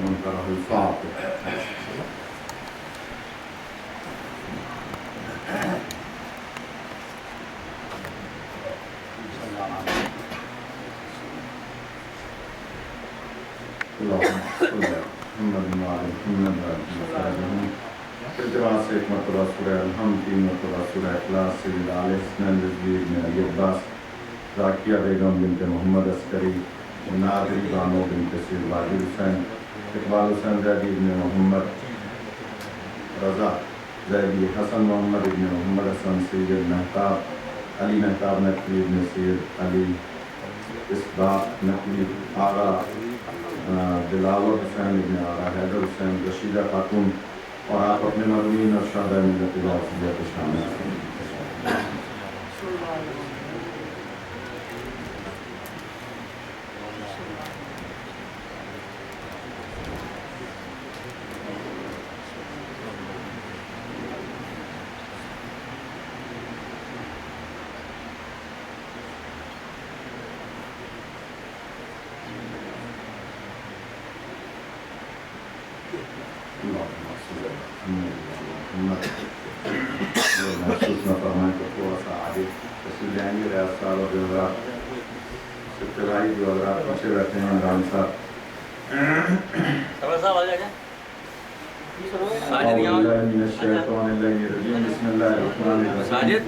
ونفعه الفاتحة. اللهم صل على محمد وعلى محمد وعلى اقتباس سے ایک مرتبہ سورہ الحمد، 3 مرتبہ سورہ اخلاص سے علیہ السلام رضویر میں علی عباس، راکیہ بیگم بنت محمد عسکری، ناظری بانو بنت سید واجد حسین، اقبال حسین زیدی بن محمد رضا زیدی، حسن محمد بن محمد حسن، سید مہتاب، علی مہتاب نقوی بن سید علی اسباق نقوی، آغا دلاور حسین بن آغا حیدر حسین، رشیدہ خاتون، اور آپ اپنے مرمین اور شہداء ملت الاسلامیہ کو شامل ہیں۔ محسوس نہ فرمائیں تو تھوڑا سا آگے تشریف لے آئیں گے۔ ریاض صاحب اور جو حضرات ابتدائی جو حضرات پیچھے بیٹھے ہیں، عمران صاحب، اعوذ باللہ من الشیطان الرجیم، بسم اللہ الرحمن الرحیم،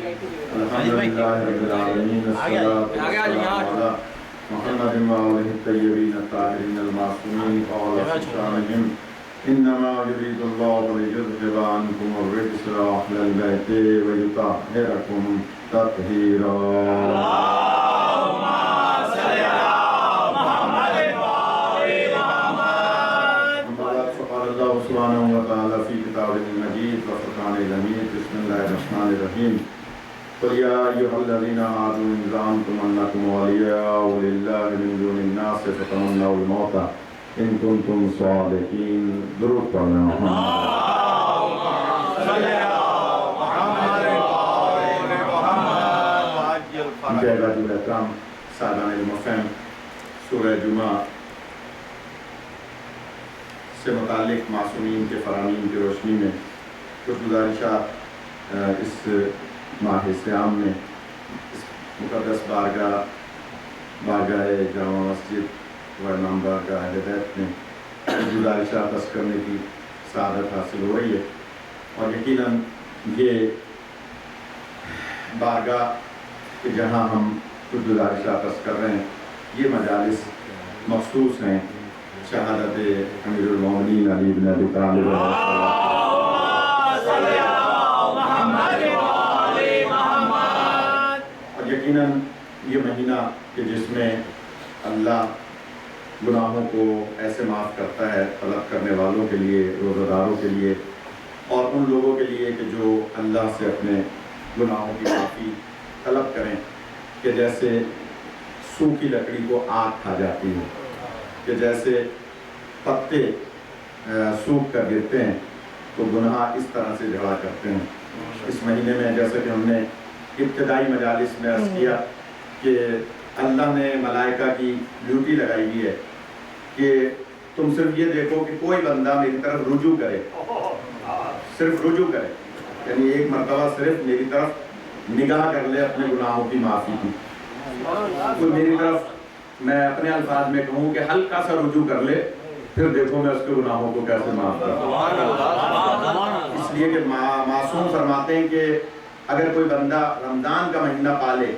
الحمدللہ رب العالمین، الصلاۃ والسلام علی محمد وآلہ الطیبین الطاہرین المعصومین وعلی صحابہم، انما یرید اللہ لیذھب عنکم الرجس اہل البیت ویطہرکم تطہیرا۔ اللہم صل علی محمد وآل محمد۔ اما بعد فقال اللہ سبحانہ وتعالی فی کتابہ المجید وفرقانہ الحمید، بسم اللہ الرحمن الرحیم، قل یا ایھا الذین آمنوا ان زعمتم انکم اولیاء للہ من دون الناس فتمنوا الموت ان کنتم صادقین۔ درود پڑھنا۔ اللہم صل علی محمد وآل محمد۔ مشاہدین الاکرام، سادان علم و فہم، سورہ جمعہ سے متعلق معصومین کے فرامین کی روشنی میں کچھ گزارشات اس ماہ سیام میں اس مقدس بارگاہ جامع مسجد و امام بارگاہ اہل بیت میں گزارشات عرض کرنے کی سعادت حاصل ہو رہی ہے، اور یقیناً یہ بارگاہ کہ جہاں ہم کچھ گزارشات عرض کر رہے ہیں، یہ مجالس مخصوص ہیں شہادت امیر المومنین علی بن ابی طالب اور یقیناً یہ مہینہ کہ جس میں اللہ گناہوں کو ایسے معاف کرتا ہے طلب کرنے والوں کے لیے، روزہ داروں کے لیے، اور ان لوگوں کے لیے کہ جو اللہ سے اپنے گناہوں کی معافی طلب کریں، کہ جیسے سوکھی لکڑی کو آگ کھا جاتی ہے، کہ جیسے پتے سوکھ کر گرتے ہیں تو گناہ اس طرح سے جھڑا کرتے ہیں۔ اس مہینے میں جیسے کہ ہم نے ابتدائی مجالس میں عرض کیا کہ اللہ نے ملائکہ کی ڈیوٹی لگائی ہوئی ہے کہ تم صرف یہ دیکھو کہ کوئی بندہ میری طرف رجوع کرے، صرف رجوع کرے، یعنی ایک مرتبہ صرف میری طرف نگاہ کر لے اپنے گناہوں کی معافی کی، کوئی میری طرف، میں اپنے الفاظ میں کہوں کہ ہلکا سا رجوع کر لے، پھر دیکھو میں اس کے گناہوں کو کیسے معاف کرتا ہوں۔ اس لیے کہ معصوم فرماتے ہیں کہ اگر کوئی بندہ رمضان کا مہینہ پالے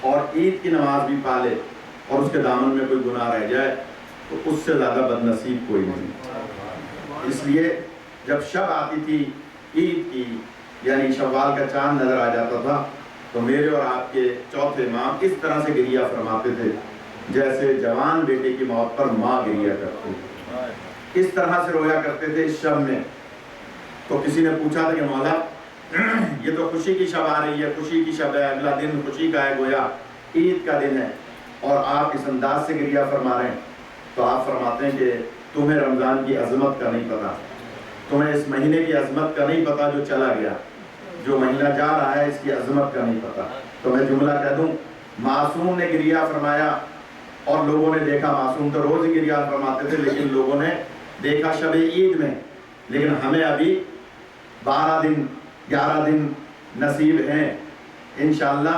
اور عید کی نماز بھی پالے اور اس کے دامن میں کوئی گناہ رہ جائے تو اس سے زیادہ بد نصیب کوئی نہیں۔ اس لیے جب شب آتی تھی عید کی، یعنی شوال کا چاند نظر آ جاتا تھا، تو میرے اور آپ کے چوتھے امام اس طرح سے گریہ فرماتے تھے جیسے جوان بیٹے کی موت پر ماں گریہ کرتی، اس طرح سے رویا کرتے تھے اس شب میں۔ تو کسی نے پوچھا تھا کہ مولا یہ تو خوشی کی شب آ رہی ہے، خوشی کی شب ہے، اگلا دن خوشی کا ہے، گویا عید کا دن ہے، اور آپ اس انداز سے گریہ فرما رہے ہیں۔ تو آپ فرماتے ہیں کہ تمہیں رمضان کی عظمت کا نہیں پتا، تمہیں اس مہینے کی عظمت کا نہیں پتا جو چلا گیا، جو مہینہ جا رہا ہے اس کی عظمت کا نہیں پتا۔ تو میں جملہ کہہ دوں، معصوم نے گریہ فرمایا اور لوگوں نے دیکھا، معصوم تو روز ہی گریہ فرماتے تھے، لیکن لوگوں نے دیکھا شب عید میں، لیکن ہمیں ابھی 12 دن 11 دن نصیب ہیں۔ انشاءاللہ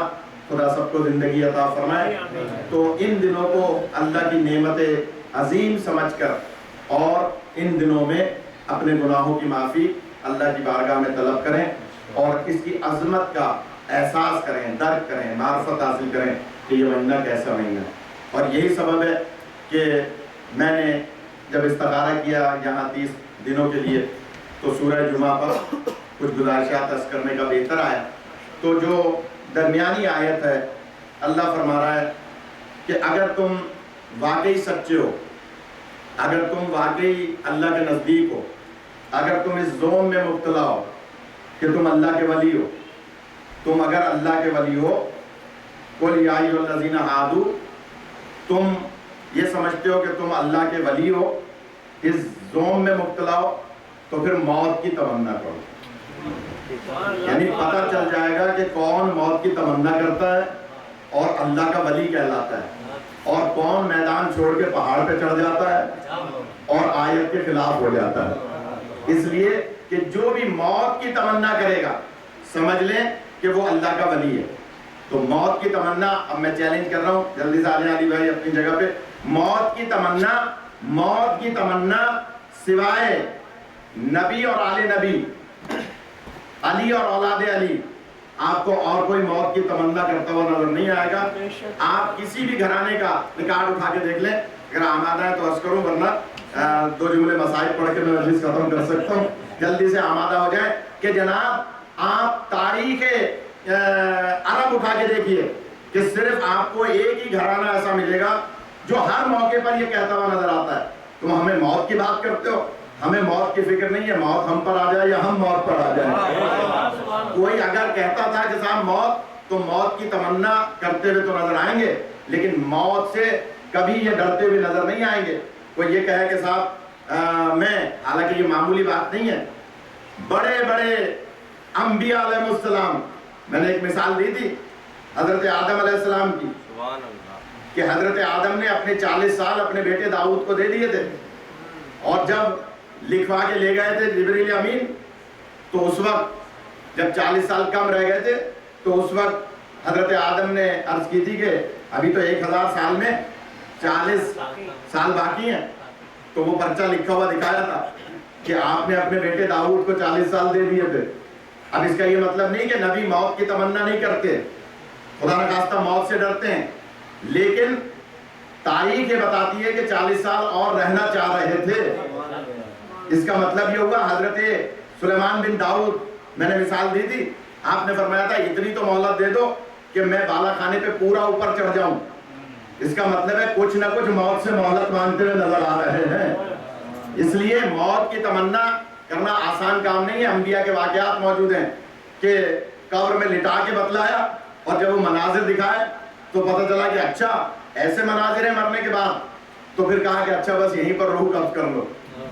خدا سب کو زندگی عطا فرمائے۔ تو ان دنوں کو اللہ کی نعمت عظیم سمجھ کر اور ان دنوں میں اپنے گناہوں کی معافی اللہ کی بارگاہ میں طلب کریں اور اس کی عظمت کا احساس کریں، درک کریں، معرفت حاصل کریں کہ یہ مہینہ کیسا مہینہ ہے۔ اور یہی سبب ہے کہ میں نے جب استخارہ کیا یہاں 30 دنوں کے لیے تو سورہ جمعہ پر کچھ گزارشات عرض کرنے کا بہتر آیا۔ تو جو درمیانی آیت ہے، اللہ فرما رہا ہے کہ اگر تم واقعی سچے ہو، اگر تم واقعی اللہ کے نزدیک ہو، اگر تم اس زوم میں مبتلا ہو کہ تم اللہ کے ولی ہو، تم اگر اللہ کے ولی ہو، قُلْ يَا أَيُّهَا الَّذِينَ هَادُوا، تم یہ سمجھتے ہو کہ تم اللہ کے ولی ہو، اس زوم میں مبتلا ہو، تو پھر موت کی تمنا کرو۔ یعنی پتہ چل جائے گا کہ کون موت کی تمنا کرتا ہے اور اللہ کا ولی کہلاتا ہے، اور کون میدان چھوڑ کے پہاڑ پہ چڑھ جاتا ہے اور آیت کے خلاف ہو جاتا ہے۔ اس لیے کہ جو بھی موت کی تمنا کرے گا سمجھ لیں کہ وہ اللہ کا ولی ہے۔ تو موت کی تمنا، اب میں چیلنج کر رہا ہوں، جلدی سے آ جائیں علی بھائی اپنی جگہ پہ، موت کی تمنا سوائے نبی اور آل نبی، علی اور اولاد علی، آپ کو اور کوئی موت کی تمنا کرتا ہوا نظر نہیں آئے گا۔ آپ کسی بھی گھرانے کا ریکارڈ اٹھا کے دیکھ لیں، اگر آمادہ ہے تو عرض کروں، ورنہ 2 جملے مسائل پڑھ کے میں مجلس ختم کر سکتا ہوں۔ جلدی سے آمادہ ہو جائیں کہ جناب آپ تاریخ عرب اٹھا کے دیکھیے کہ صرف آپ کو ایک ہی گھرانہ ایسا ملے گا جو ہر موقع پر یہ کہتا ہوا نظر آتا ہے، تم ہمیں موت کی بات کرتے ہو، ہمیں موت کی فکر نہیں ہے، موت ہم پر آ جائے یا ہم موت پر آ جائیں۔ کوئی اگر کہتا تھا کہ صاحب موت، تو موت کی تمنا کرتے ہوئے تو نظر آئیں گے، لیکن موت سے کبھی یہ ڈرتے ہوئے نظر نہیں آئیں گے۔ کوئی یہ کہے کہ صاحب میں، حالانکہ یہ معمولی بات نہیں ہے، بڑے بڑے انبیاء علیہ السلام، میں نے ایک مثال دی تھی حضرت آدم علیہ السلام کی، کہ حضرت آدم نے اپنے 40 سال اپنے بیٹے داؤد کو دے دیے تھے، اور جب لکھوا کے لے گئے تھے جبریل امین، تو اس وقت جب 40 سال کم رہ گئے تھے تو اس وقت حضرت آدم نے عرض کی تھی کہ ابھی تو 1000 سال میں 40 سال باقی ہیں، تو وہ پرچہ لکھا ہوا دکھایا تھا کہ آپ نے اپنے بیٹے داؤد کو 40 سال دے دیے تھے۔ اب اس کا یہ مطلب نہیں کہ نبی موت کی تمنا نہیں کرتے، خدا نخواستہ موت سے ڈرتے ہیں، لیکن تاریخ یہ بتاتی ہے کہ 40 سال اور رہنا چاہ رہے تھے۔ اس کا مطلب یہ ہوا حضرت سلیمان بن داؤد، میں نے مثال دی تھی، آپ نے فرمایا تھا اتنی تو مہلت دے دو کہ میں بالا خانے پہ پورا اوپر چڑھ جاؤں۔ اس کا مطلب ہے کچھ نہ کچھ موت سے مہلت مانگتے ہوئے نظر آ رہے ہیں۔ اس لیے موت کی تمنا کرنا آسان کام نہیں ہے۔ انبیاء کے واقعات موجود ہیں کہ قبر میں لٹا کے بتلایا، اور جب وہ مناظر دکھائے تو پتہ چلا کہ اچھا ایسے مناظر ہیں مرنے کے بعد، تو پھر کہا کہ اچھا بس یہیں پر روح قبض کر لو۔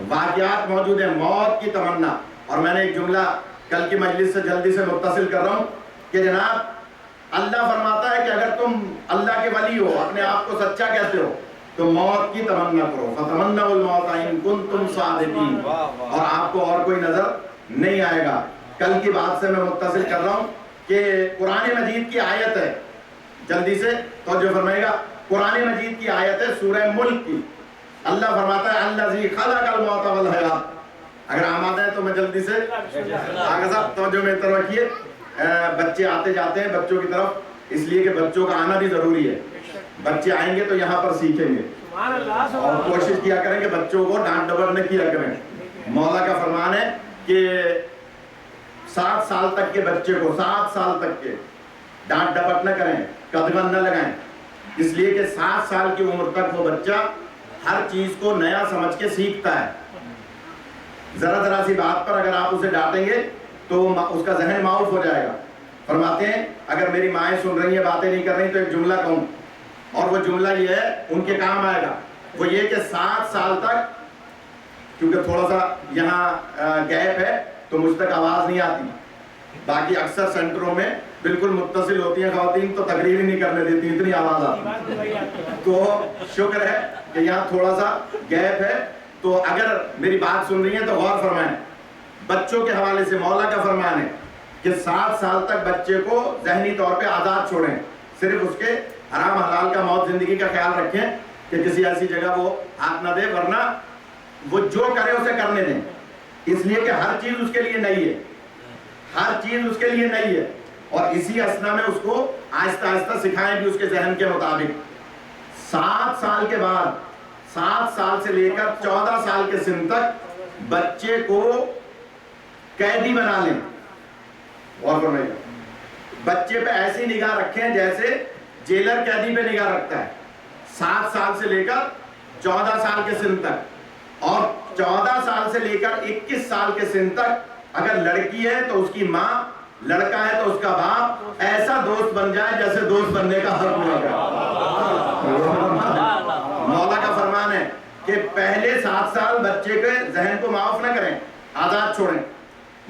واقعات موجود ہیں موت کی تمنا۔ اور میں نے ایک جملہ کل کی مجلس سے جلدی سے متصل کر رہا ہوں کہ جناب اللہ فرماتا ہے کہ اگر تم اللہ کے ولی ہو، اپنے آپ کو سچا کہتے ہو، تو موت کی تمنا کرو، فَتَمَنَّوُا الْمَوْتَ إِن كُنتُمْ صَادِقِينَ، اور آپ کو اور کوئی نظر نہیں آئے گا۔ کل کی بات سے میں متصل کر رہا ہوں کہ قرآن مجید کی آیت ہے، جلدی سے توجہ فرمائے گا، قرآن مجید کی آیت ہے سورہ ملک کی۔ اللہ فرماتا ہے الذی خلق الموت والحیات۔ اگر آمادہ ہے تو میں جلدی سے آگے صاحب توجہ میں طرف رکھیے۔ بچے آتے جاتے ہیں بچوں کی طرف، اس لیے کہ بچوں کا آنا بھی ضروری ہے۔ بچے آئیں گے تو یہاں پر سیکھیں گے، اور کوشش کیا کریں کہ بچوں کو ڈانٹ ڈپٹ نہ کیا کریں۔ مولا کا فرمان ہے کہ 7 سال تک کے بچے کو 7 سال تک کے ڈانٹ ڈپٹ نہ کریں، قدغن نہ لگائیں، اس لیے کہ 7 سال کی عمر تک وہ بچہ ہر چیز کو نیا سمجھ کے سیکھتا ہے۔ ذرا سی بات پر اگر آپ اسے ڈانٹیں گے تو اس کا ذہن معاف ہو جائے گا۔ فرماتے ہیں اگر میری مائیں سن رہی ہیں باتیں نہیں کر رہی تو ایک جملہ کہوں، اور وہ جملہ یہ ہے ان کے کام آئے گا، وہ یہ کہ 7 سال تک، کیونکہ تھوڑا سا یہاں گیپ ہے تو مجھ تک آواز نہیں آتی، باقی اکثر سینٹروں میں بالکل متصل ہوتی ہیں خواتین تو تقریر ہی نہیں کرنے دیتی، اتنی آواز آتی۔ تو شکر ہے کہ یہاں تھوڑا سا گیپ ہے، تو اگر میری بات سن رہی ہیں تو غور فرمائیں. بچوں کے حوالے سے مولا کا فرمان ہے کہ 7 سال تک بچے کو ذہنی طور پہ آزاد چھوڑیں, صرف اس کے حرام حلال کا موت زندگی کا خیال رکھیں کہ کسی ایسی جگہ وہ ہاتھ نہ دے, ورنہ وہ جو کرے اسے کرنے دیں, اس لیے کہ ہر چیز اس کے لیے نئی ہے, ہر چیز اس کے لیے نئی ہے. اور اسی اسنا میں اس کو آہستہ آہستہ سکھائیں بھی اس کے ذہن کے مطابق. 7 سال کے بعد 7 سال سے لے کر 14 سال کے سن تک بچے کو قیدی بنا لیں. اور فرمائیے, بچے پہ ایسی نگاہ رکھیں جیسے جیلر قیدی پہ نگاہ رکھتا ہے. 7 سال سے لے کر 14 سال کے سن تک, اور 14 سال سے لے کر 21 سال کے سن تک اگر لڑکی ہے تو اس کی ماں, لڑکا ہے تو اس کا باپ ایسا دوست بن جائے جیسے دوست بننے کا حق ہوا ہے. مولا کا فرمان ہے کہ پہلے 7 سال بچے کے ذہن کو معاف نہ کریں, آزاد چھوڑیں,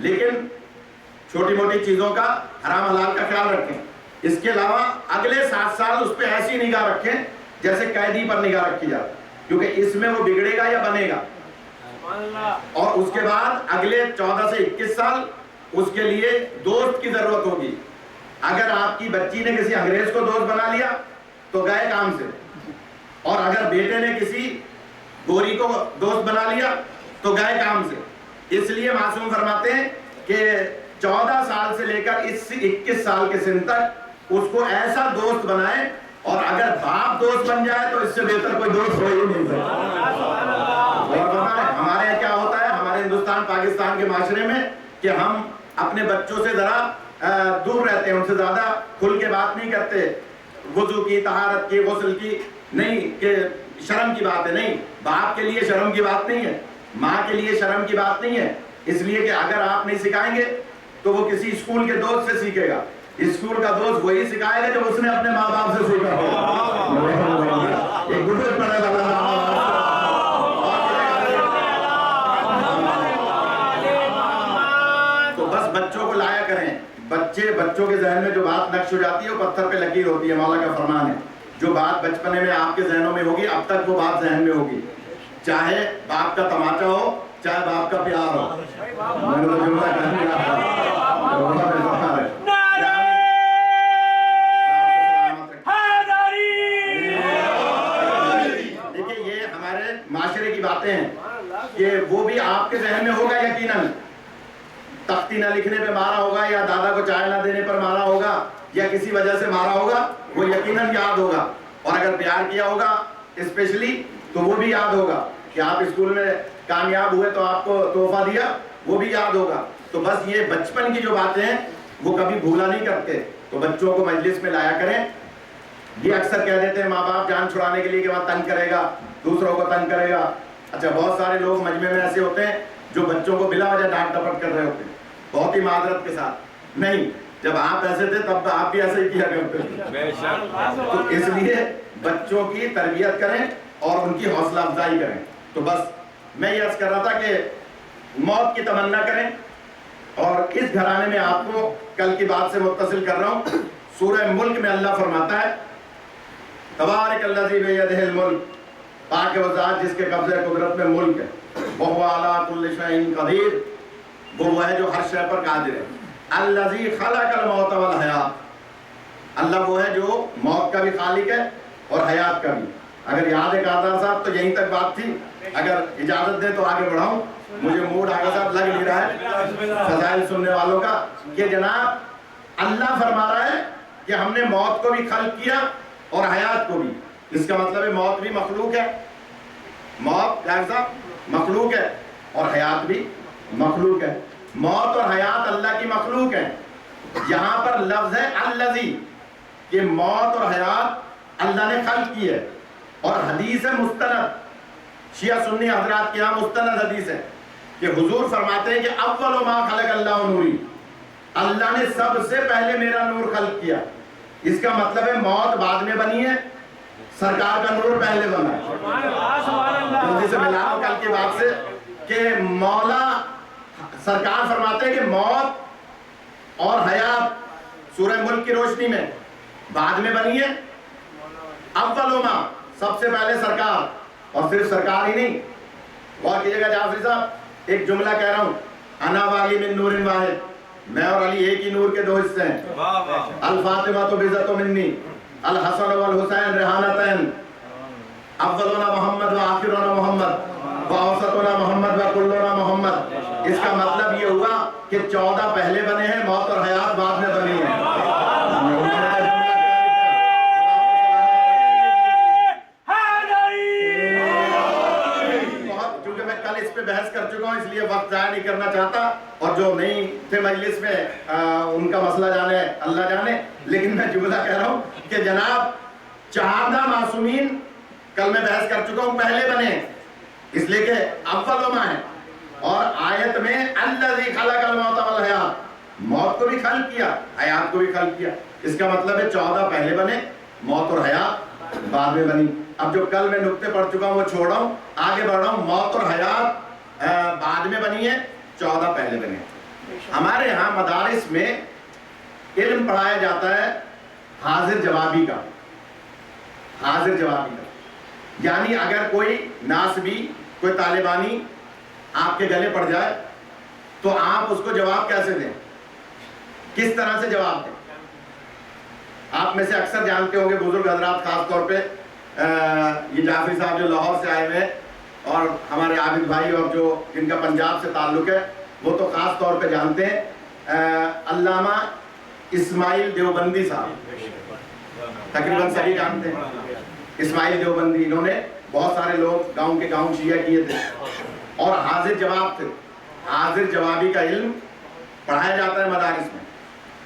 لیکن چھوٹی موٹی چیزوں کا حرام حلال کا خیال رکھیں. اس کے علاوہ اگلے 7 سال اس پہ ایسی نگاہ رکھیں جیسے قیدی پر نگاہ رکھی جائے, کیونکہ اس میں وہ بگڑے گا یا بنے گا. اور اس کے بعد اگلے 14 سے 21 سال اس کے لیے دوست کی ضرورت ہوگی. اگر آپ کی بچی نے کسی انگریز کو دوست بنا لیا تو گئے کام سے, اور اگر بیٹے نے کسی گوری کو دوست بنا لیا تو گئے کام سے. اس لیے معصوم فرماتے ہیں کہ 14 سال سے لے کر 21 سال کے سن تک اس کو ایسا دوست بنائیں, اور اگر باپ دوست بن جائے تو اس سے بہتر کوئی دوست ہو ہی نہیں سکتا. ہمارے یہاں کیا ہوتا ہے ہمارے ہندوستان پاکستان کے معاشرے میں کہ ہم اپنے بچوں سے ذرا دور رہتے ہیں, ان سے زیادہ کھل کے بات نہیں کرتے. وضو کی, طہارت کی, غسل کی نہیں, کہ شرم کی بات ہے. نہیں, باپ کے لیے شرم کی بات نہیں ہے, ماں کے لیے شرم کی بات نہیں ہے. اس لیے کہ اگر آپ نہیں سکھائیں گے تو وہ کسی اسکول کے دوست سے سیکھے گا. اسکول کا دوست وہی سکھائے گا جو اس نے اپنے ماں باپ سے سیکھا ہوگا. ایک بزرگ پڑھے تو بس بچوں کو لایا کریں. بچوں کے ذہن میں جو بات نقش ہو جاتی ہے وہ پتھر پہ لکیر ہوتی ہے. مولا کا فرمان ہے جو بات بچپنے میں آپ کے ذہنوں میں ہوگی اب تک وہ بات ذہن میں ہوگی, چاہے باپ کا تماچا ہو چاہے باپ کا پیار ہو. میں نے تو جملہ کہہ دیا. دیکھیے یہ ہمارے معاشرے کی باتیں ہیں کہ وہ بھی آپ کے ذہن میں ہوگا یقیناً. تختی نہ لکھنے پہ مارا ہوگا, یا دادا کو چائے نہ دینے پر مارا ہوگا, یا کسی وجہ سے مارا ہوگا, وہ یقیناً یاد ہوگا. اور اگر پیار کیا ہوگا اسپیشلی تو وہ بھی یاد ہوگا کہ آپ اسکول میں کامیاب ہوئے تو آپ کو تحفہ دیا, وہ بھی یاد ہوگا. تو بس یہ بچپن کی جو باتیں ہیں وہ کبھی بھولا نہیں کرتے. تو بچوں کو مجلس میں لایا کریں. یہ اکثر کہہ دیتے ہیں ماں باپ جان چھڑانے کے لیے کہ وہاں تنگ کرے گا, دوسروں کو تنگ کرے گا. اچھا, بہت سارے لوگ مجمع میں ایسے ہوتے ہیں جو بچوں کو بلا وجہ ڈانٹ ڈپٹ کر رہے ہوتے ہیں, بہت ہی معذرت کے ساتھ. نہیں, جب آپ ایسے تھے تب آپ بھی ایسے ہی کیا کرتے. تو اس لیے بچوں کی تربیت کریں اور ان کی حوصلہ افزائی کریں. تو بس میں یہ عرض کر رہا تھا کہ موت کی تمنا کریں. اور اس گھرانے میں آپ کو کل کی بات سے متصل کر رہا ہوں. سورہ ملک میں اللہ فرماتا ہے تبارک الذی بیدہ الملک, پاک وہ ذات جس کے قبضہ قدرت میں ملک ہے. وہو علی کل شیء قدیر, وہ ہے جو ہر شے پر قادر ہے. الذی خلق الموت والحیات, اللہ وہ ہے جو موت کا بھی خالق ہے اور حیات کا بھی. اگر یاد ہے کاردار صاحب تو یہیں تک بات تھی. اگر اجازت دیں تو آگے بڑھاؤں, مجھے موڈ آگے صاحب لگ نہیں رہا ہے فضائل سننے والوں کا, کہ جناب اللہ فرما رہا ہے کہ ہم نے موت کو بھی خلق کیا اور حیات کو بھی. اس کا مطلب ہے موت بھی مخلوق ہے, موت کیا صاحب مخلوق ہے, اور حیات بھی مخلوق ہے. موت اور حیات اللہ کی مخلوق ہے. یہاں پر لفظ ہے الذی, کہ موت اور حیات اللہ نے خلق کی ہے. اور حدیث ہے مستند, شیعہ سنی حضرات کے یہاں مستند حدیث ہے کہ حضور فرماتے ہیں کہ اول ما خلق اللہ نوری, اللہ نے سب سے پہلے میرا نور خلق کیا. اس کا مطلب ہے موت بعد میں بنی ہے, سرکار کا نور پہلے بنا ہے. جلدی سے ملا کل کی بات سے کہ مولا سرکار فرماتے ہیں کہ موت اور حیات سورہ ملک کی روشنی میں بعد میں بنی ہے. اول ما, سب سے پہلے سرکار, اور صرف سرکار ہی نہیں, غور کیجیے گا جعفری صاحب، ایک جملہ کہہ رہا ہوں، انا والی من نور واحد، میں اور علی ایک ہی نور کے دو حصے ہیں، الفاطمہ تو بزت منی، الحسن والحسین ریحانتین، افضلنا محمد و آخرنا محمد و اوسطنا محمد و کلنا محمد۔ اس کا مطلب یہ ہوا کہ 14 پہلے بنے ہیں، موت اور حیات بعد میں بنی ہیں۔ چونکہ میں کل اس پہ بحث کر چکا ہوں، اس لیے وقت ضائع نہیں کرنا چاہتا، اور جو نہیں تھے مجلس میں ان کا مسئلہ جانے اللہ جانے، لیکن میں جملہ کہہ رہا ہوں کہ جناب 14 معصومین کل میں بحث کر چکا ہوں پہلے بنے، اس لیے کہ اول وما ہے، اور آیت میں الذی خلق الموت والحیات، موت کو بھی خلق کیا، حیات کو بھی خلق کیا، اس کا مطلب ہے 14 پہلے بنے، موت اور حیات بعد میں بنی۔ اب جو کل میں نقطے پڑھ چکا ہوں وہ چھوڑ رہا ہوں، آگے بڑھ رہا ہوں۔ موت اور حیات بعد میں بنی ہے، 14 پہلے بنے۔ ہمارے ہاں مدارس میں علم پڑھایا جاتا ہے حاضر جوابی کا، حاضر جوابی کا، یعنی اگر کوئی ناسبی، کوئی طالبانی آپ کے گلے پڑ جائے تو آپ اس کو جواب کیسے دیں، کس طرح سے جواب دیں؟ آپ میں سے اکثر جانتے ہوں گے بزرگ حضرات، خاص طور پہ یہ جعفری صاحب جو لاہور سے آئے ہوئے ہیں، اور ہمارے عابد بھائی اور جو جن کا پنجاب سے تعلق ہے وہ تو خاص طور پہ جانتے ہیں، علامہ اسماعیل دیوبندی صاحب، تقریباً سبھی جانتے ہیں اسماعیل دیوبندی۔ انہوں نے بہت سارے لوگ گاؤں کے گاؤں شیعہ کیے تھے، اور حاضر جواب تھے، حاضر جوابی کا علم پڑھایا جاتا ہے مدارس میں۔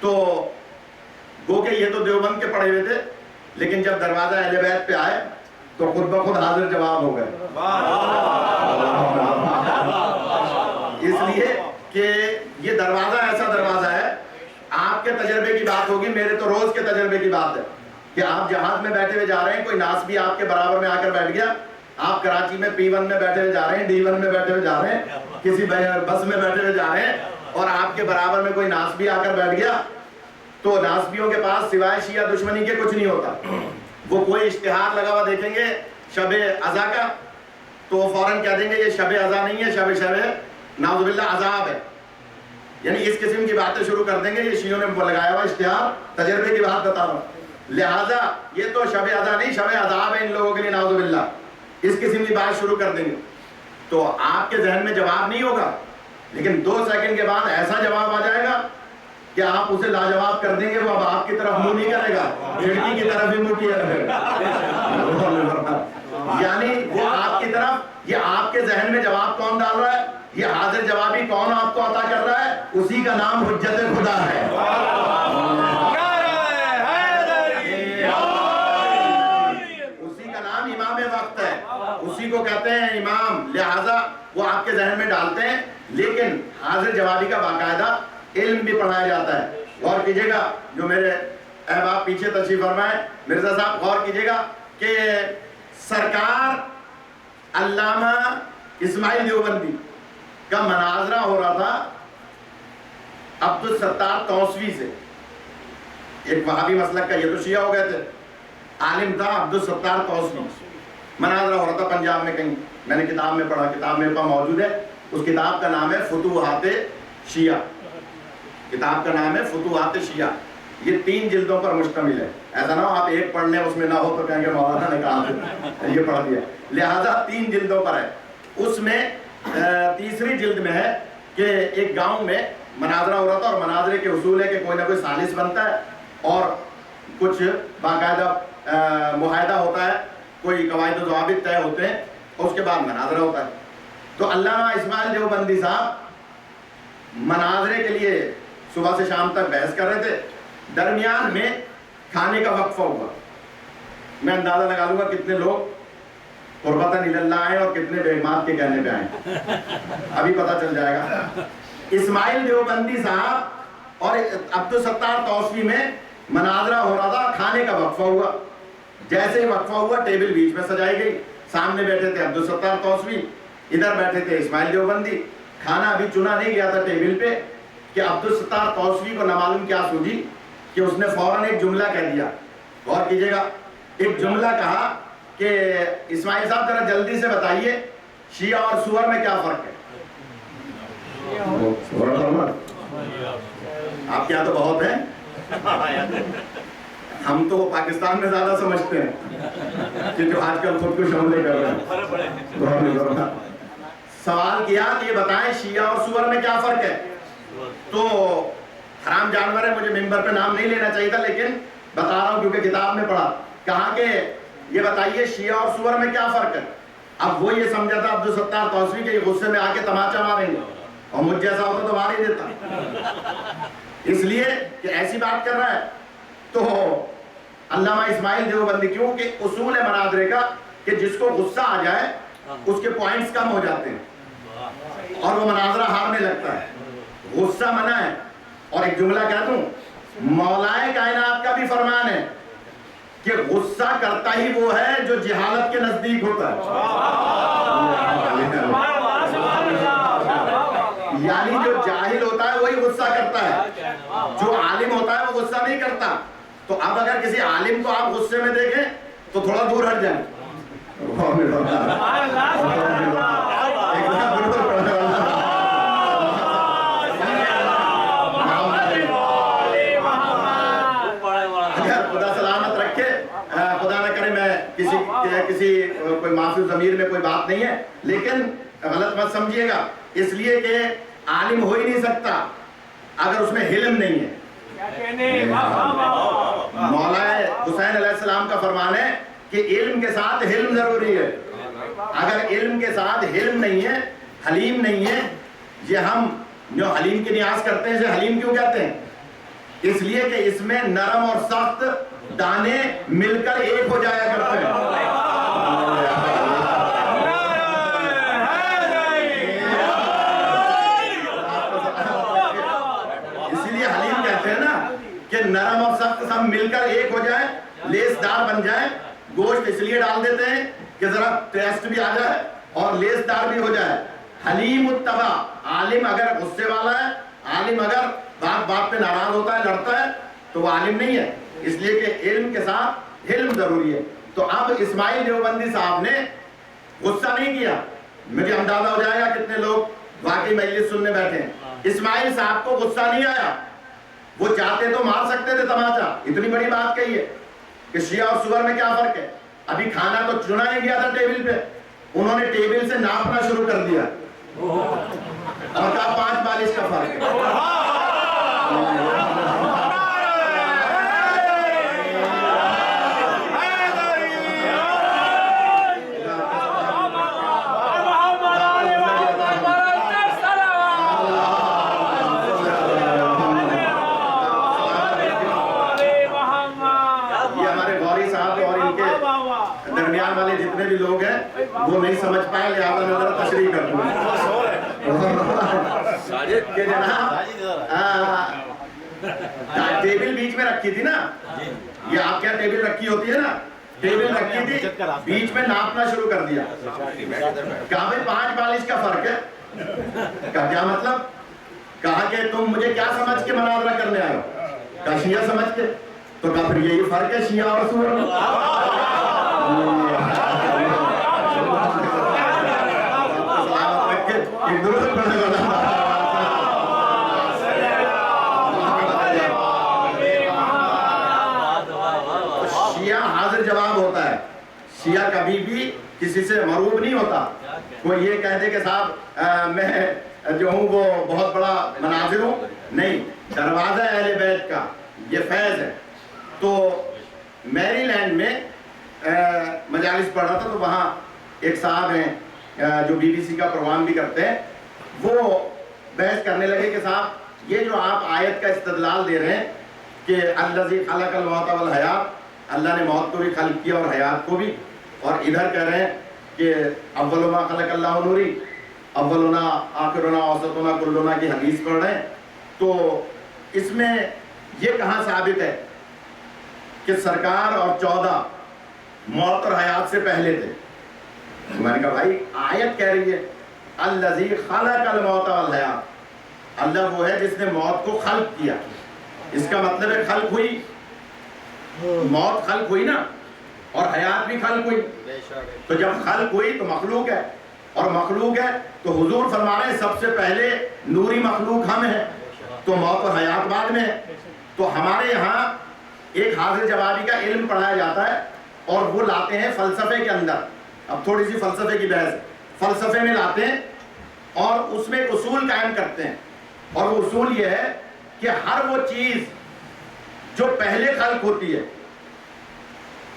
تو گو کہ یہ تو دیوبند کے پڑھے ہوئے تھے، لیکن جب دروازہ اہل بیت پہ آئے تو خود بخود حاضر جواب ہو گئے، اس لیے کہ یہ دروازہ ایسا دروازہ ہے، آپ کے تجربے کی بات ہوگی، میرے تو روز کے تجربے کی بات ہے کہ آپ جہاز میں بیٹھے ہوئے جا رہے ہیں، کوئی ناسبی آپ کے برابر میں آ کر بیٹھ گیا، آپ کراچی میں P1 میں بیٹھے ہوئے جا رہے ہیں، D1 میں بیٹھے ہوئے جا رہے ہیں، کسی بس میں بیٹھے ہوئے جا رہے ہیں، اور آپ کے برابر میں کوئی ناسبی آ کر بیٹھ گیا، تو ناسبیوں کے پاس سوائے شیعہ دشمنی کے کچھ نہیں ہوتا۔ وہ کوئی اشتہار لگا ہوا دیکھیں گے شب عزا کا، تو وہ فوراً کہہ دیں گے یہ شب عزا نہیں ہے، شب نعوذ باللہ عذاب ہے، یعنی اس قسم کی باتیں شروع کر دیں گے۔ یہ شیعوں نے لگایا ہوا اشتہار، تجربے کی بات بتا رہا ہوں، لہٰذا یہ تو شب عزا نہیں، شب عذاب ہے ان لوگوں کے لیے، نعوذ باللہ، اس قسم کی بات شروع کر دیں گے، تو آپ کے ذہن میں جواب نہیں ہوگا، لیکن 2 سیکنڈ کے بعد ایسا جواب آ جائے گا کہ آپ اسے لاجواب کر دیں گے، وہ اب آپ کی طرف منہ نہیں کرے گا، کھڑکی کی طرف ہی منہ کیا رہے گا، یعنی وہ آپ کی طرف، یہ آپ کے ذہن میں جواب کون ڈال رہا ہے، یہ حاضر جوابی کون آپ کو عطا کر رہا ہے، اسی کا نام حجت خدا ہے، اسی کا نام امام وقت ہے، اسی کو کہتے ہیں امام، لہذا وہ آپ کے ذہن میں ڈالتے ہیں، لیکن حاضر جوابی کا باقاعدہ علم بھی پڑھایا جاتا ہے۔ غور کیجئے گا، جو میرے احباب پیچھے تشریف فرمائے، مرزا صاحب غور کیجئے گا کہ سرکار علامہ اسماعیل دیوبندی کا مناظرہ ہو رہا تھا عبدالستار توسوی سے، ایک وہابی مسلک کا، یہ تو شیعہ ہو گئے تھے، عالم تھا عبدالستار توسوی، مناظرہ ہو رہا تھا پنجاب میں کہیں، میں نے کتاب میں پڑھا، کتاب میرے پاس موجود ہے، اس کتاب کا نام ہے فتوحات شیعہ، کتاب کا نام ہے فتوحات شیعہ، یہ 3 جلدوں پر مشتمل ہے، ایسا نہ ہو آپ ایک پڑھ لیں اس میں نہ ہو تو کہیں گے مولانا نے کہا یہ پڑھ دیا، لہٰذا 3 جلدوں پر ہے۔ اس میں تیسری جلد میں ہے کہ ایک گاؤں میں مناظرہ ہو رہا تھا، اور مناظرے کے اصول ہے کہ کوئی نہ کوئی ثالث بنتا ہے اور کچھ باقاعدہ معاہدہ ہوتا ہے، کوئی قواعد و ضوابط طے ہوتے ہیں، اور اس کے بعد مناظرہ ہوتا ہے۔ تو علامہ اسماعیل دیوبندی صاحب مناظرے کے لیے صبح سے شام تک بحث کر رہے تھے، درمیان میں کھانے کا وقفہ ہوا، میں اندازہ لگا لوں گا کتنے لوگ قربتاً اللہ آئے اور کتنے بیگمات کے کہنے پہ آئے، ابھی پتہ چل جائے گا۔ اسماعیل دیوبندی صاحب اور عبدالستار توسوی میں مناظرہ ہو رہا تھا، کھانے کا وقفہ ہوا، جیسے ہی وقفہ ہوا ٹیبل بیچ میں سجائی گئی، سامنے بیٹھے تھے عبدالستار توسوی، ادھر بیٹھے تھے اسماعیل دیوبندی، کھانا ابھی چنا نہیں گیا تھا ٹیبل پہ کہ عبدالستار توسوی کو نہ معلوم کیا سوجی کہ اس نے فوراً ایک جملہ کہہ دیا، غور کیجئے گا، ایک جملہ کہا کہ اسماعیل صاحب ذرا جلدی سے بتائیے شیعہ اور سور میں کیا فرق ہے؟ آپ کے یہاں تو بہت ہیں، ہم تو پاکستان میں زیادہ سمجھتے ہیں کہ جو آج کل خود کش حملے کر رہے ہیں۔ سوال کیا کہ یہ بتائیں شیعہ اور سور میں کیا فرق ہے؟ تو حرام جانور ہے، مجھے ممبر پہ نام نہیں لینا چاہیے تھا لیکن بتا رہا ہوں کیونکہ کتاب میں پڑھا، کہا کہ یہ بتائیے شیعہ اور سور میں کیا فرق ہے؟ اب وہ یہ سمجھا تھا عبدالستار توسوی کہ یہ غصے میں آ کے تماچا ماریں گے، اور مجھ جیسا ہوتا تو مار ہی دیتا، اس لیے کہ ایسی بات کر رہا ہے۔ تو علامہ اسماعیل دیوبندی، کیونکہ اصول ہے مناظرے کا کہ جس کو غصہ آ جائے اس کے پوائنٹس کم ہو جاتے ہیں اور وہ مناظرہ ہارنے لگتا ہے، غصہ منع ہے۔ اور ایک جملہ کہہ دوں، مولائے کائنات کا بھی فرمان ہے کہ غصہ کرتا ہی وہ ہے جو جہالت کے نزدیک ہوتا ہے، یعنی جو جاہل ہوتا ہے وہی غصہ کرتا ہے، جو عالم ہوتا ہے وہ غصہ نہیں کرتا۔ تو اب اگر کسی عالم کو آپ غصے میں دیکھیں تو تھوڑا دور ہٹ جائیں۔ خدا سلامت رکھے، خدا نہ کرے میں کسی کوئی معصوم ضمیر میں کوئی بات نہیں ہے، لیکن غلط مت سمجھیے گا، اس لیے کہ عالم ہو ہی نہیں سکتا اگر اس میں علم نہیں ہے۔ مولا حسین علیہ السلام کا فرمان ہے کہ علم کے ساتھ علم ضروری ہے، اگر علم کے ساتھ علم نہیں ہے، حلیم نہیں ہے، یہ ہم جو حلیم کی نیاز کرتے ہیں اسے حلیم کیوں کہتے ہیں؟ اس لیے کہ اس میں نرم اور سخت دانے مل کر ایک ہو جایا کرتے ہیں۔ اسی لیے حلیم کہتے ہیں نا کہ نرم اور سخت سب مل کر ایک ہو جائے، لیس دار بن جائے۔ گوشت اس لیے ڈال دیتے ہیں کہ ذرا ٹیسٹ بھی آ جائے اور لیس دار بھی ہو جائے۔ حلیم الطبع، عالم اگر غصے والا ہے، عالم اگر بات بات پہ ناراض ہوتا ہے، لڑتا ہے، تو وہ عالم نہیں ہے، اس لیے کہ علم کے ساتھ علم ضروری ہے۔ تو اب اسماعیل دیوبندی صاحب نے غصہ نہیں کیا، مجھے اندازہ ہو جائے گا کتنے لوگ واقعی مجلس سننے بیٹھے ہیں۔ اسماعیل صاحب کو غصہ نہیں آیا، وہ چاہتے تو مار سکتے تھے تماچا، اتنی بڑی بات کہی ہے کہ شیعہ اور سور میں کیا فرق ہے۔ ابھی کھانا تو چنا نہیں گیا تھا ٹیبل پہ، انہوں نے ٹیبل سے ناپنا شروع کر دیا اور کہا 5 بالش کا فرق ہے۔ درمیان والے جتنے بھی لوگ ہیں وہ نہیں سمجھ پائے، لہٰذا میں ذرا تشریح کر دوں کہ جناب ٹیبل بیچ میں رکھی تھی نا، یہ آپ کیا ٹیبل رکھی ہوتی ہے نا، ٹیبل رکھی تھی، بیچ میں ناپنا شروع کر دیا، کہا بھائی 5 بالش کا فرق ہے۔ کہا کیا مطلب؟ کہا کہ تم مجھے کیا سمجھ کے مناظرہ کرنے آئے ہو؟ کہا شیعہ سمجھ کے۔ تو کہا پھر یہی فرق ہے شیعہ اور سور میں۔ شیعہ حاضر جواب ہوتا ہے، شیعہ کبھی بھی کسی سے مروب نہیں ہوتا۔ کوئی یہ کہہ دے کہ صاحب میں جو ہوں وہ بہت بڑا مناظر ہوں، نہیں، دروازہ اہل بیت کا یہ فیض ہے۔ تو میری لینڈ میں مجالس پڑھ رہا تھا، تو وہاں ایک صاحب ہیں جو بی بی سی کا پروگرام بھی کرتے ہیں، وہ بحث کرنے لگے کہ صاحب یہ جو آپ آیت کا استدلال دے رہے ہیں کہ الذی خلق الموت والحیات، اللہ نے موت کو بھی خلق کیا اور حیات کو بھی، اور ادھر کہہ رہے ہیں کہ اول ما خلق اللہ نوری، اولنا آخرنا اوسطنا کلنا کی حدیث پڑھ رہے ہیں، تو اس میں یہ کہاں ثابت ہے کہ سرکار اور 14 موت اور حیات سے پہلے تھے؟ میں نے کہا بھائی آیت کہہ رہی ہے الذی خلق الموت والحیات، اللہ وہ ہے جس نے موت کو خلق کیا، اس کا مطلب ہے خلق ہوئی، موت خلق ہوئی نا، اور حیات بھی خلق ہوئی، تو جب خلق ہوئی تو مخلوق ہے، اور مخلوق ہے تو حضور فرما رہے ہیں سب سے پہلے نوری مخلوق ہم ہیں، تو موت و حیات بعد میں ہے۔ تو ہمارے یہاں ایک حاضر جوابی کا علم پڑھایا جاتا ہے اور وہ لاتے ہیں فلسفے کے اندر، اب تھوڑی سی فلسفے کی بحث، فلسفے میں لاتے ہیں اور اس میں ایک اصول قائم کرتے ہیں، اور وہ اصول یہ ہے کہ ہر وہ چیز جو پہلے خلق ہوتی ہے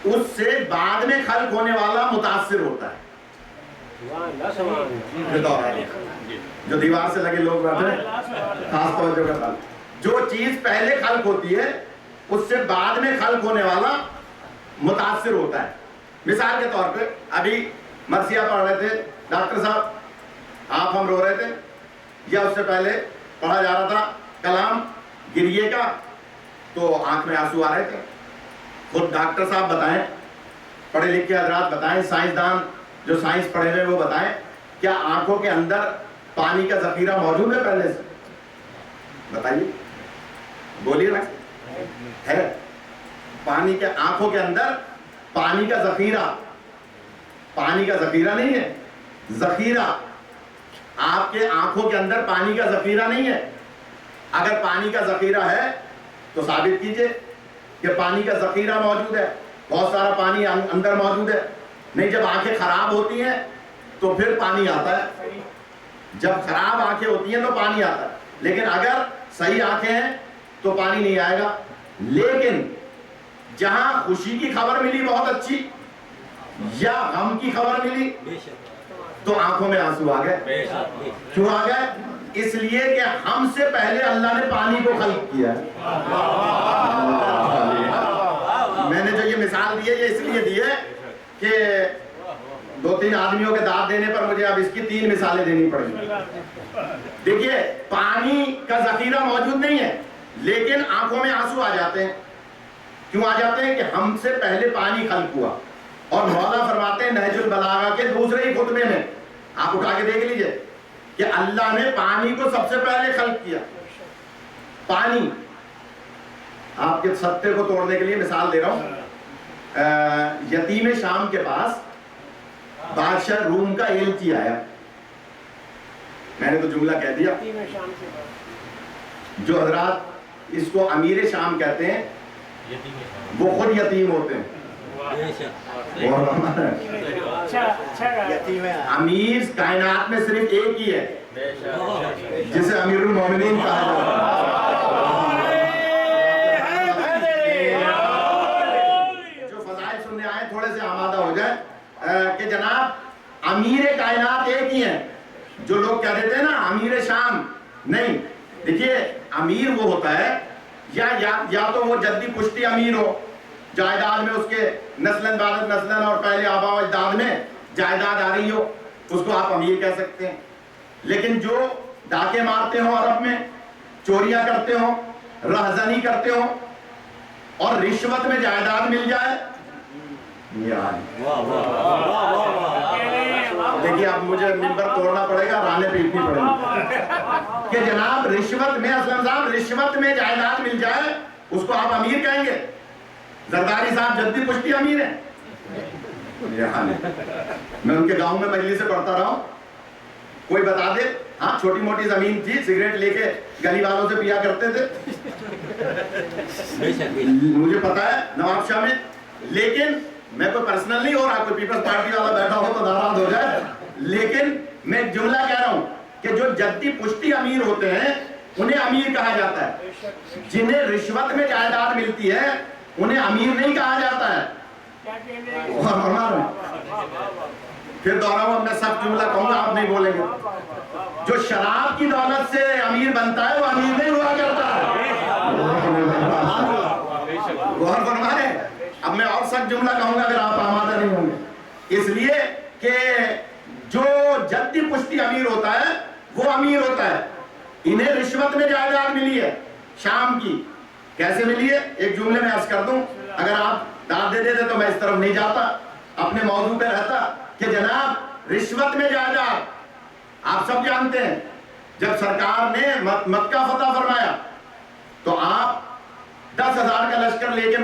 اس سے بعد میں خلق ہونے والا متاثر ہوتا ہے۔ جو دیوار سے لگے لوگ بیٹھے ہیں خاص توجہ کا ساتھ، جو چیز پہلے خلق ہوتی ہے اس سے بعد میں خلق ہونے والا متاثر ہوتا ہے۔ مثال کے طور پہ ابھی مرثیہ پڑھ رہے تھے ڈاکٹر صاحب، آپ ہم رو رہے تھے، یا اس سے پہلے پڑھا جا رہا تھا کلام گریے کا، تو آنکھ میں آنسو آ رہے تھے۔ خود ڈاکٹر صاحب بتائیں، پڑھے لکھے حضرات بتائیں، سائنسدان جو سائنس پڑھے ہوئے وہ بتائیں، کیا آنکھوں کے اندر پانی کا ذخیرہ موجود ہے پہلے سے؟ بتائیے، بولیے نا، ہے پانی کے آنکھوں کے اندر پانی کا ذخیرہ، پانی کا ذخیرہ نہیں ہے، ذخیرہ آپ کے آنکھوں کے اندر پانی کا ذخیرہ نہیں ہے۔ اگر پانی کا ذخیرہ ہے تو ثابت کیجئے کہ پانی کا ذخیرہ موجود ہے، بہت سارا پانی اندر موجود ہے۔ نہیں، جب آنکھیں خراب ہوتی ہیں تو پھر پانی آتا ہے، جب خراب آنکھیں ہوتی ہیں تو پانی آتا ہے، لیکن اگر صحیح آنکھیں ہیں تو پانی نہیں آئے گا۔ لیکن جہاں خوشی کی خبر ملی بہت اچھی، یا غم کی خبر ملی، تو آنکھوں میں آنسو آ گئے۔ کیوں آ گئے؟ اس لیے کہ ہم سے پہلے اللہ نے پانی کو خلق کیا ہے۔ میں نے جو یہ مثال دی ہے یہ اس لیے دی ہے کہ 2-3 آدمیوں کے داد دینے پر مجھے اب اس کی 3 مثالیں دینی پڑیں گی۔ دیکھیے، پانی کا ذخیرہ موجود نہیں ہے لیکن آنکھوں میں آنسو آ جاتے ہیں۔ کیوں آ جاتے ہیں؟ کہ ہم سے پہلے پانی خلق ہوا۔ اور مولا فرماتے ہیں نہج البلاغہ کے دوسرے ہی خطبے میں، آپ اٹھا کے دیکھ لیجئے، کہ اللہ نے پانی کو سب سے پہلے خلق کیا۔ پانی، آپ کے سطح کو توڑنے کے لیے مثال دے رہا ہوں، یتیم شام کے پاس بادشاہ روم کا ایلچی آیا، میں نے تو جملہ کہہ دیا، جو حضرات اس کو امیر شام کہتے ہیں وہ خود یتیم ہوتے ہیں۔ امیر کائنات میں صرف ایک ہی ہے جسے امیر المومنین کہا جاتا ہے۔ جو فضائل سننے آئے تھوڑے سے آمادہ ہو جائے کہ جناب امیر کائنات ایک ہی ہے۔ جو لوگ کہہ دیتے ہیں نا امیر شام، نہیں، دیکھیے امیر وہ ہوتا ہے یا تو وہ جدی پشتی امیر ہو، جائیداد میں اس کے نسلن بعد نسلن اور پہلے آبا و اجداد میں جائیداد آ رہی ہو، اس کو آپ امیر کہہ سکتے ہیں۔ لیکن جو ڈاکے مارتے ہوں عرب میں، چوریاں کرتے ہوں، رہزنی کرتے ہوں اور رشوت میں جائیداد مل جائے، دیکھیے اب مجھے منبر توڑنا پڑے گا، رانے پیٹنی پڑے گی کہ جناب رشوت میں، اسلم صاحب رشوت میں جائیداد مل جائے اس کو آپ امیر کہیں گے؟ زرداری صاحب جدی پشتی امیر ہیں؟ میں ان کے گاؤں میں مجلس سے پڑھتا رہا ہوں، کوئی بتا دے ہاں چھوٹی موٹی زمین تھی، سگریٹ لے کے گلی والوں سے پیا کرتے تھے، مجھے پتا ہے نواب شاہ میں، لیکن میں کوئی پرسنل نہیں ہو رہا، کوئی پیپلز پارٹی والا بیٹھا ہو تو ناراض ہو جائے، لیکن میں جملہ کہہ رہا ہوں کہ جو جدی پشتی امیر ہوتے ہیں انہیں امیر کہا جاتا ہے، جنہیں رشوت میں جائیداد ملتی ہے انہیں امیر نہیں کہا جاتا ہے۔ پھر دوہراؤں، اب میں سب جملہ کہوں گا، آپ نہیں بولیں گے۔ جو شراب کی دولت سے امیر بنتا ہے وہ امیر نہیں ہوا کرتا ہے۔ غور فرما رہے ہیں؟ اب میں اور سب جملہ کہوں گا اگر آپ آمادہ نہیں ہوں گے، اس لیے کہ جو جدی پشتی امیر ہوتا ہے وہ امیر ہوتا ہے۔ انہیں رشوت میں جائیداد ملی ہے شام کی، کیسے ملی ہے ایک جملے میں عرض کر دوں، اگر آپ داد دے دیتے تو میں اس طرف نہیں جاتا، اپنے موضوع پہ رہتا کہ جناب رشوت میں جائیداد، آپ سب جانتے ہیں جب سرکار نے مکہ فتح فرمایا تو آپ 10,000 کا لشکر لے کے